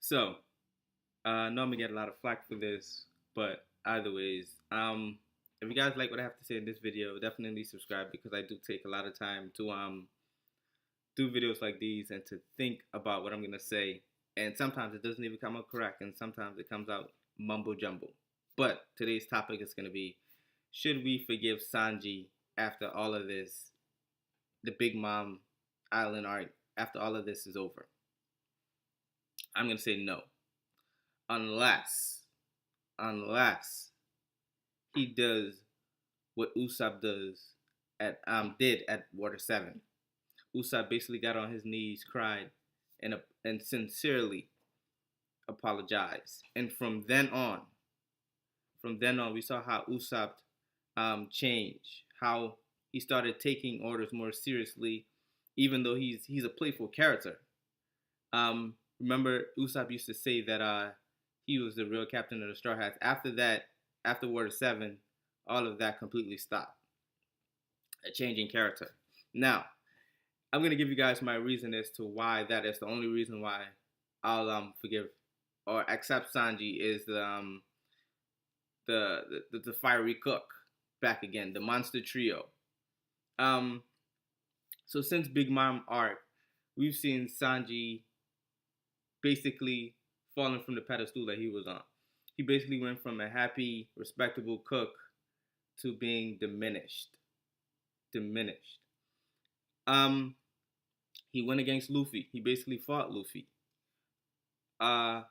So, I know I'm gonna get a lot of flack for this, but either ways, if you guys like what I have to say in this video, definitely subscribe because I do take a lot of time to do videos like these and to think about what I'm gonna say. And sometimes it doesn't even come out correct, and sometimes it comes out mumbo jumbo. But today's topic is gonna be: should we forgive Sanji after all of this, the Big Mom Island arc? After all of this is over, I'm gonna say no, unless unless he does what Usopp did at Water 7. Usopp basically got on his knees, cried, and sincerely apologized. And from then on, we saw how Usopp changed, how he started taking orders more seriously, even though he's a playful character. Remember, Usopp used to say that he was the real captain of the Straw Hats. After that, after Water 7, all of that completely stopped. A change in character. Now, I'm gonna give you guys my reason as to why that is the only reason why I'll forgive or accept Sanji is the fiery cook back again, the monster trio. Um, so since Big Mom arc, we've seen Sanji basically falling from the pedestal that he was on. He basically went from a happy, respectable cook to being diminished. Diminished. Um, he went against Luffy. He basically fought Luffy. Uh,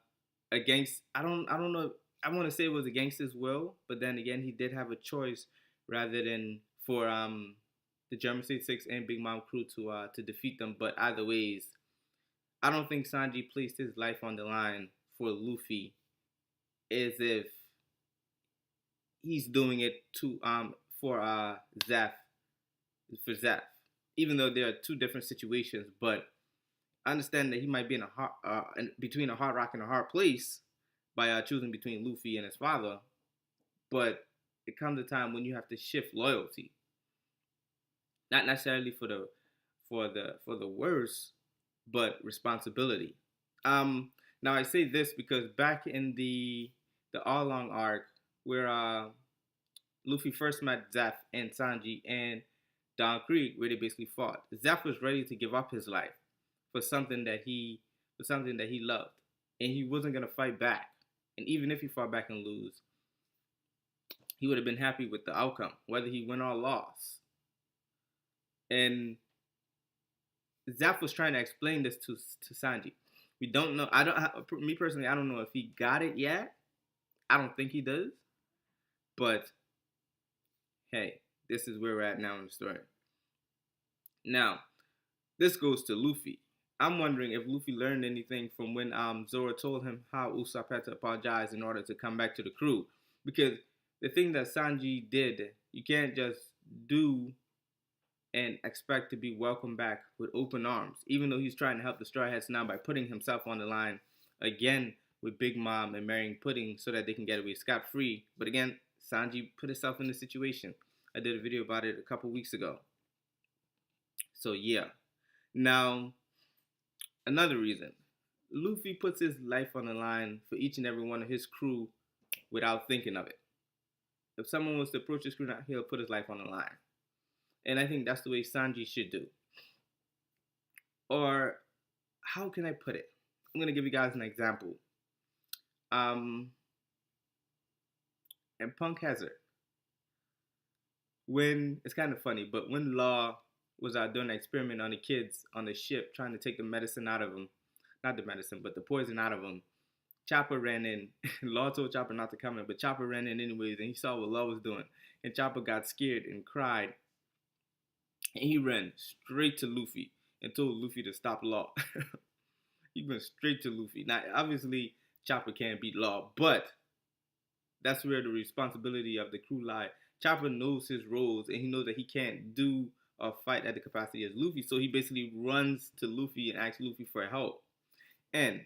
against I don't know. I want to say it was against his will, but then again, he did have a choice rather than for the German State Six and Big Mom crew to defeat them. But either ways, I don't think Sanji placed his life on the line for Luffy as if he's doing it to for Zeph for Zeph. Even though there are two different situations, but I understand that he might be in a hard, between a hard rock and a hard place by choosing between Luffy and his father. But it comes a time when you have to shift loyalty, not necessarily for the worse, but responsibility. Now I say this because back in the All Long arc, where Luffy first met Zeph and Sanji and Don Creek, where they basically fought. Zeph was ready to give up his life for something that he loved, and he wasn't gonna fight back. And even if he fought back and lose, he would have been happy with the outcome, whether he win or lost. And Zeph was trying to explain this to Sanji. We don't know. Me personally, I don't know if he got it yet. I don't think he does. But hey, this is where we're at now in the story. Now, this goes to Luffy. I'm wondering if Luffy learned anything from when Zoro told him how Usopp had to apologize in order to come back to the crew. Because the thing that Sanji did, you can't just do and expect to be welcomed back with open arms. Even though he's trying to help the Straw Hats now by putting himself on the line again with Big Mom and marrying Pudding so that they can get away scot-free. But again, Sanji put himself in the situation. I did a video about it a couple weeks ago. So yeah. Now, another reason. Luffy puts his life on the line for each and every one of his crew without thinking of it. If someone was to approach his crew now, he'll put his life on the line. And I think that's the way Sanji should do. Or, how can I put it? I'm going to give you guys an example. And Punk Hazard. When, it's kind of funny, but when Law was out doing an experiment on the kids on the ship, trying to take the medicine out of them, not the medicine, but the poison out of them, Chopper ran in. Law told Chopper not to come in, but Chopper ran in anyways, and he saw what Law was doing. And Chopper got scared and cried. And he ran straight to Luffy and told Luffy to stop Law. He went straight to Luffy. Now, obviously, Chopper can't beat Law, but that's where the responsibility of the crew lies. Chopper knows his roles, and he knows that he can't do or fight at the capacity as Luffy, so he basically runs to Luffy and asks Luffy for help. And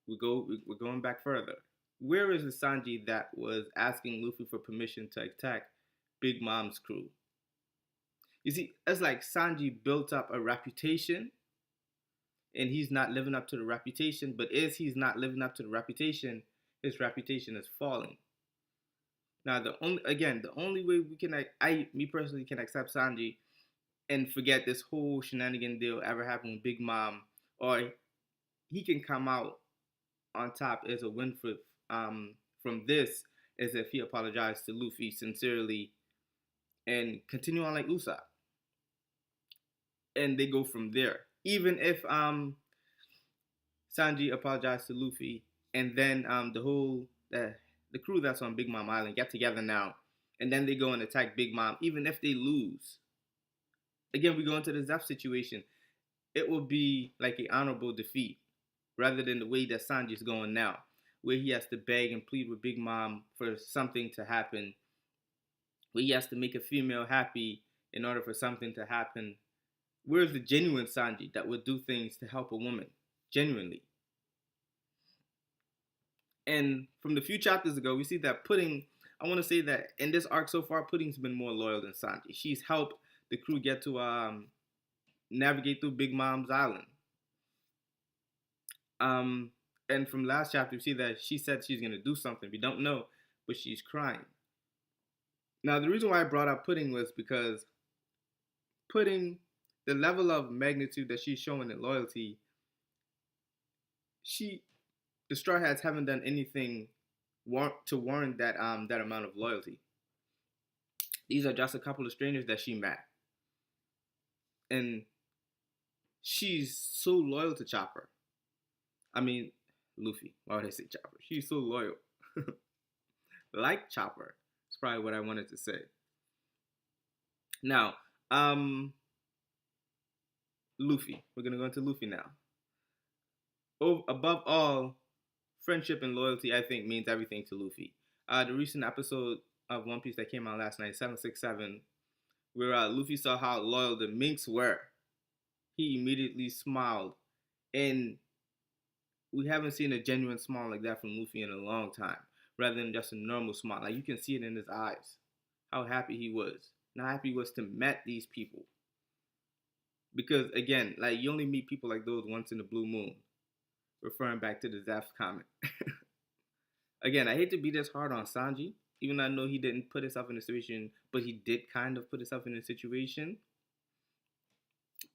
we're going back further. Where is the Sanji that was asking Luffy for permission to attack Big Mom's crew? You see, it's like Sanji built up a reputation and he's not living up to the reputation. But as he's not living up to the reputation, his reputation is falling. Now, the only way we can, me personally, can accept Sanji and forget this whole shenanigan deal ever happened with Big Mom, or he can come out on top as a win from this, as if he apologized to Luffy sincerely and continue on like Usopp, and they go from there. Even if Sanji apologized to Luffy, and then the crew that's on Big Mom Island get together now, and then they go and attack Big Mom. Even if they lose, again we go into the Zeph situation. It will be like an honorable defeat, rather than the way that Sanji's going now, where he has to beg and plead with Big Mom for something to happen, where he has to make a female happy in order for something to happen. Where's the genuine Sanji that would do things to help a woman genuinely? And from the few chapters ago, we see that Pudding, I want to say that in this arc so far, Pudding's been more loyal than Sanji. She's helped the crew get to navigate through Big Mom's island. And from last chapter, we see that she said she's going to do something. We don't know, but she's crying. Now, the reason why I brought up Pudding was because Pudding, the level of magnitude that she's showing in loyalty, the Straw Hats haven't done anything to warrant that that amount of loyalty. These are just a couple of strangers that she met, and she's so loyal to Chopper. I mean, Luffy. Why would I say Chopper? She's so loyal. Like Chopper. That's probably what I wanted to say. Now, Luffy. We're gonna go into Luffy now. Above all, friendship and loyalty, I think, means everything to Luffy. The recent episode of One Piece that came out last night, 767, where Luffy saw how loyal the Minks were, he immediately smiled, and we haven't seen a genuine smile like that from Luffy in a long time, rather than just a normal smile. Like, you can see it in his eyes, how happy he was, and how happy he was to meet these people. Because, again, like, you only meet people like those once in the blue moon, referring back to the Zeph comment. Again, I hate to be this hard on Sanji, even though I know he didn't put himself in a situation, but he did kind of put himself in a situation.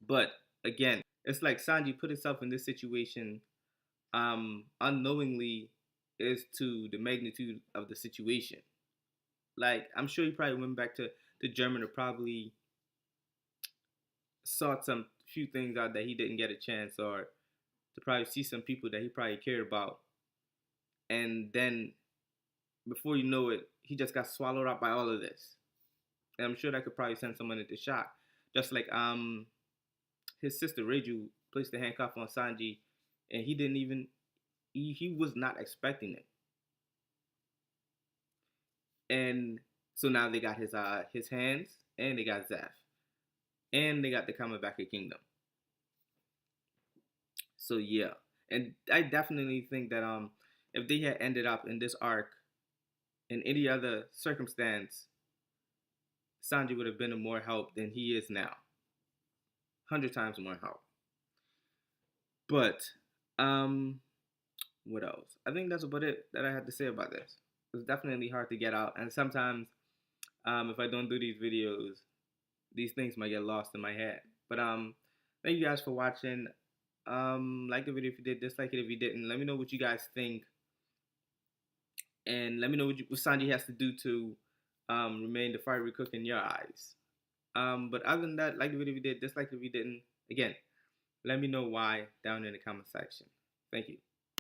But, again, it's like Sanji put himself in this situation unknowingly as to the magnitude of the situation. Like, I'm sure he probably went back to German to probably sought some few things out that he didn't get a chance, or to probably see some people that he probably cared about. And then, before you know it, he just got swallowed up by all of this. And I'm sure that could probably send someone into shock. Just like his sister Reiju placed the handcuff on Sanji, and he didn't even, he was not expecting it. And so now they got his hands, and they got Zeph, and they got the Kamabaka Kingdom. So yeah, and I definitely think that if they had ended up in this arc in any other circumstance, Sanji would have been of more help than he is now. 100 times more help. But what else? I think that's about it that I had to say about this. It's definitely hard to get out, and sometimes if I don't do these videos, these things might get lost in my head. But thank you guys for watching. Like the video if you did, dislike it if you didn't. Let me know what you guys think, and let me know what Sanji has to do to remain the fiery cook in your eyes. But other than that, like the video if you did, dislike it if you didn't. Again, let me know why down in the comment section. Thank you.